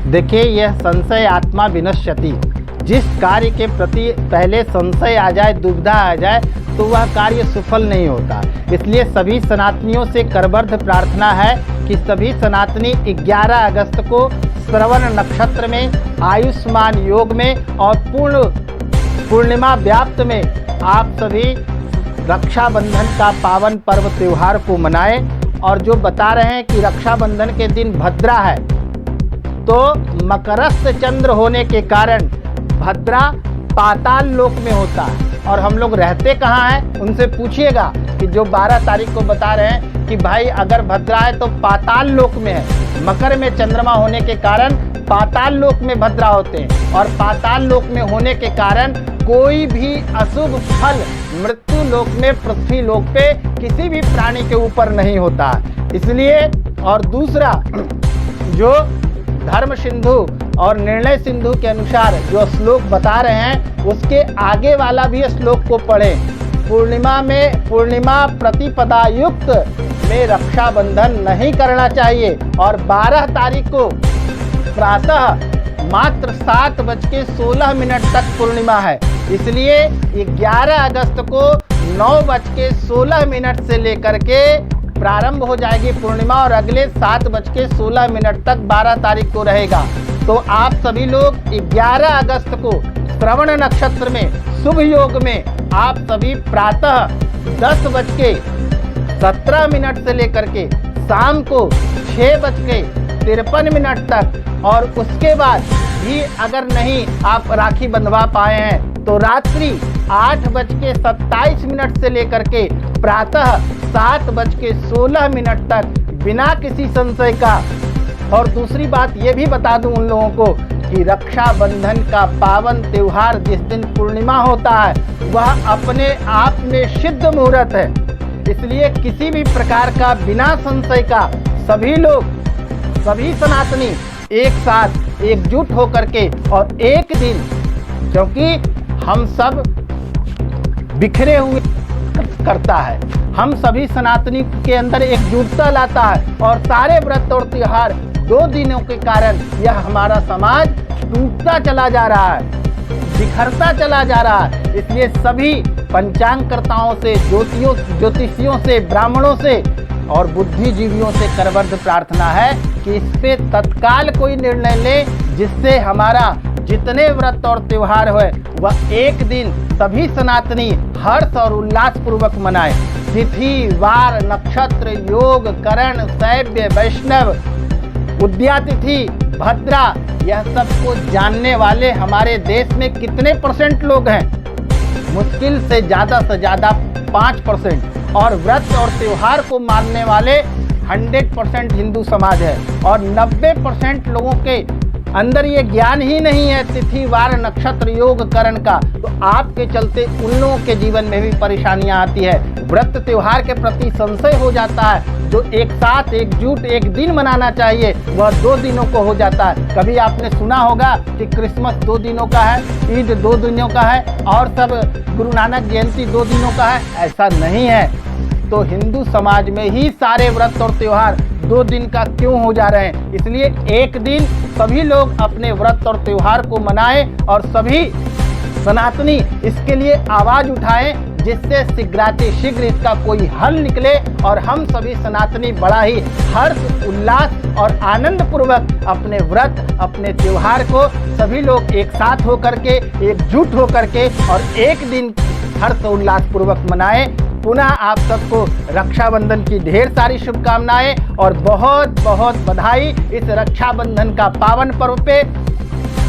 देखिए, यह संशय आत्मा विनश्यति। जिस कार्य के प्रति पहले संशय आ जाए, दुविधा आ जाए, तो वह कार्य सफल नहीं होता। इसलिए सभी सनातनियों से करबद्ध प्रार्थना है कि सभी सनातनी 11 अगस्त को श्रवण नक्षत्र में, आयुष्मान योग में और पूर्णिमा व्याप्त में आप सभी रक्षाबंधन का पावन पर्व त्योहार को मनाएं। और जो बता रहे हैं कि रक्षाबंधन के दिन भद्रा है, तो मकरस्थ चंद्र होने के कारण भद्रा पाताल लोक में होता है। और हम लोग रहते कहाँ हैं, उनसे पूछिएगा कि जो 12 तारीख को बता रहे हैं कि भाई अगर भद्रा है तो पाताल लोक में है। मकर में चंद्रमा होने के कारण पाताल लोक में भद्रा होते हैं, और पाताल लोक में होने के कारण कोई भी अशुभ फल मृत्यु लोक में, पृथ्वी लोक पे किसी भी प्राणी के ऊपर नहीं होता। इसलिए, और दूसरा, जो धर्म सिंधु और निर्णय सिंधु के अनुसार जो श्लोक बता रहे हैं, उसके आगे वाला भी श्लोक को पढ़ें। पूर्णिमा प्रतिपदा युक्त में रक्षाबंधन नहीं करना चाहिए। और 12 तारीख को प्रातः मात्र 7:16 तक पूर्णिमा है। इसलिए 11 अगस्त को 9:16 से लेकर के प्रारंभ हो जाएगी पूर्णिमा, और अगले 7:16 तक 12 तारीख को रहेगा। तो आप सभी लोग 11 अगस्त को श्रवण नक्षत्र में शुभ योग में आप सभी प्रातः 10:17 से लेकर के शाम को 6:53 तक, और उसके बाद भी अगर नहीं आप राखी बंधवा पाए हैं तो रात्रि 8:27 से लेकर के प्रातः 7:16 तक बिना किसी संशय का। और दूसरी बात ये भी बता दूं उन लोगों को कि रक्षाबंधन का पावन त्योहार जिस दिन पूर्णिमा होता है, वह अपने आप में सिद्ध मुहूर्त है। इसलिए किसी भी प्रकार का बिना संशय का सभी लोग, सभी सनातनी एक साथ एकजुट होकर के, और एक दिन, क्योंकि हम सब बिखरे हुए करता है, हम सभी सनातनी के अंदर एकजुटता लाता है, और सारे व्रत और त्योहार 2 दिनों के कारण यह हमारा समाज टूटता चला जा रहा है, बिखरता चला जा रहा है। इसलिए सभी पंचांगकर्ताओं से, ज्योतिषियों से, ब्राह्मणों से और बुद्धिजीवियों से करबद्ध प्रार्थना है कि इस पे तत्काल कोई निर्णय ले, जिससे हमारा जितने व्रत और त्योहार हुए वह एक दिन सभी सनातनी हर्ष और उल्लास पूर्वक मनाए। तिथि, वार, नक्षत्र, योग, करण, शैव्य, वैष्णव, उद्यातिथि, भद्रा, यह सबको जानने वाले हमारे देश में कितने % लोग हैं? मुश्किल से ज़्यादा 5%। और व्रत और त्योहार को मानने वाले 100% हिंदू समाज है, और 90% लोगों के अंदर ये ज्ञान ही नहीं है तिथि, वार, नक्षत्र, योग, करण का। तो आपके चलते उन लोगों के जीवन में भी परेशानियां आती है, व्रत त्योहार के प्रति संशय हो जाता है। जो एक साथ एकजुट एक दिन मनाना चाहिए वह 2 दिनों को हो जाता है। कभी आपने सुना होगा कि क्रिसमस 2 दिनों का है, ईद 2 दिनों का है, और सब गुरु नानक जयंती 2 दिनों का है? ऐसा नहीं है। तो हिंदू समाज में ही सारे व्रत और त्योहार 2 दिन का क्यों हो जा रहे हैं? इसलिए एक दिन सभी लोग अपने व्रत और त्योहार को मनाएं, और सभी सनातनी इसके लिए आवाज उठाएं, जिससे शीघ्र इसका कोई हल निकले, और हम सभी सनातनी बड़ा ही हर्ष, उल्लास और आनंद पूर्वक अपने व्रत, अपने त्योहार को सभी लोग एक साथ होकर के, एकजुट होकर के, और एक दिन हर्ष उल्लास पूर्वक मनाएं। पुनः आप सबको रक्षाबंधन की ढेर सारी शुभकामनाएं और बहुत बहुत बधाई इस रक्षाबंधन का पावन पर्व पे।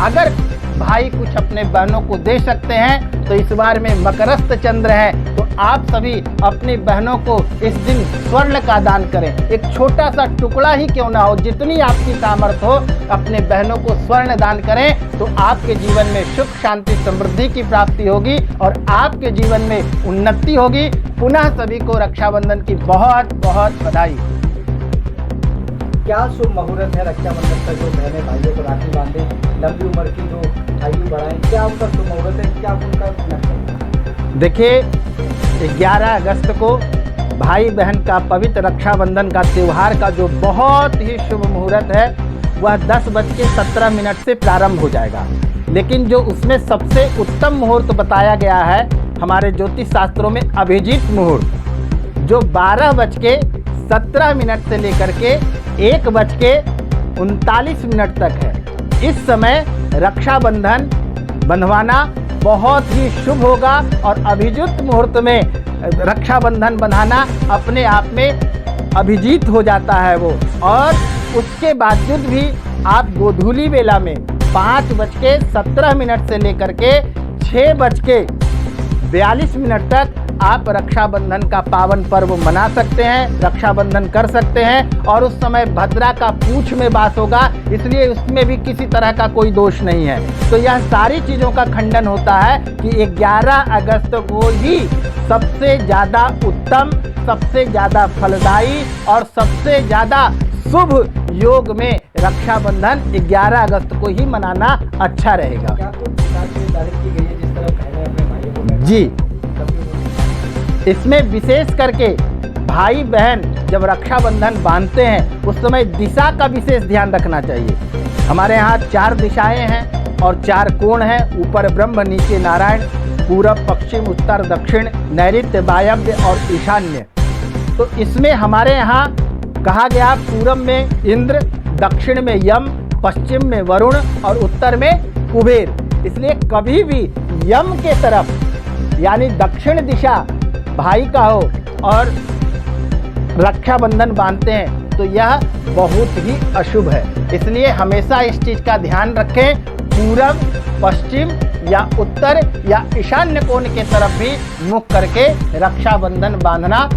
अगर भाई कुछ अपने बहनों को दे सकते हैं तो इस बार में मकरस्थ चंद्र है, तो आप सभी अपनी बहनों को इस दिन स्वर्ण का दान करें। एक छोटा सा टुकड़ा ही क्यों ना हो, जितनी आपकी सामर्थ्य हो, अपने बहनों को स्वर्ण दान करें, तो आपके जीवन में सुख, शांति, समृद्धि की प्राप्ति होगी और आपके जीवन में उन्नति होगी। पुनः सभी को रक्षाबंधन की बहुत बहुत बधाई। क्या शुभ मुहूर्त है रक्षाबंधन पर? जो बहनें भाइयों को राखी बांधे, लंबी उम्र की जो आयु बढ़ाएं, क्या उनका शुभ मुहूर्त है? क्या उनका लक्ष्य? देखिए, 11 अगस्त को भाई बहन का पवित्र रक्षाबंधन का त्यौहार का जो बहुत ही शुभ मुहूर्त है, वह 10:17 से प्रारंभ हो जाएगा। लेकिन जो उसमें सबसे उत्तम मुहूर्त बताया गया है हमारे ज्योतिष शास्त्रों में अभिजीत मुहूर्त, जो 12:17 से लेकर के 1:39 तक है। इस समय रक्षाबंधन बंधवाना बहुत ही शुभ होगा और अभिजीत मुहूर्त में रक्षाबंधन बंधाना अपने आप में अभिजीत हो जाता है वो। और उसके बावजूद भी आप गोधूली बेला में 5:17 से लेकर के 6:42 तक आप रक्षाबंधन का पावन पर्व मना सकते हैं, रक्षाबंधन कर सकते हैं। और उस समय भद्रा का पूंछ में वास होगा, इसलिए उसमें भी किसी तरह का कोई दोष नहीं है। तो यह सारी चीज़ों का खंडन होता है कि 11 अगस्त को ही सबसे ज़्यादा उत्तम, सबसे ज़्यादा फलदायी और सबसे ज़्यादा शुभ योग में रक्षाबंधन 11 अगस्त को ही मनाना अच्छा रहेगा। क्या कुछ तारीख की गई है जिस तरह बहनें अपने भाइयों को जी, इसमें विशेष करके भाई बहन जब रक्षाबंधन बांधते हैं उस समय दिशा का विशेष ध्यान रखना चाहिए। हमारे यहाँ 4 दिशाएं हैं और 4 कोण हैं, ऊपर ब्रह्म, नीचे नारायण, पूरब, पश्चिम, उत्तर, दक्षिण, नैऋत्य, वायव्य और ईशान्य। तो इसमें हमारे यहाँ कहा गया पूरब में इंद्र, दक्षिण में यम, पश्चिम में वरुण और उत्तर में कुबेर। इसलिए कभी भी यम के तरफ यानी दक्षिण दिशा भाई का हो और रक्षाबंधन बांधते हैं तो यह बहुत ही अशुभ है। इसलिए हमेशा इस चीज़ का ध्यान रखें, पूरब, पश्चिम या उत्तर या ईशान्य कोण के तरफ भी मुख करके रक्षाबंधन बांधना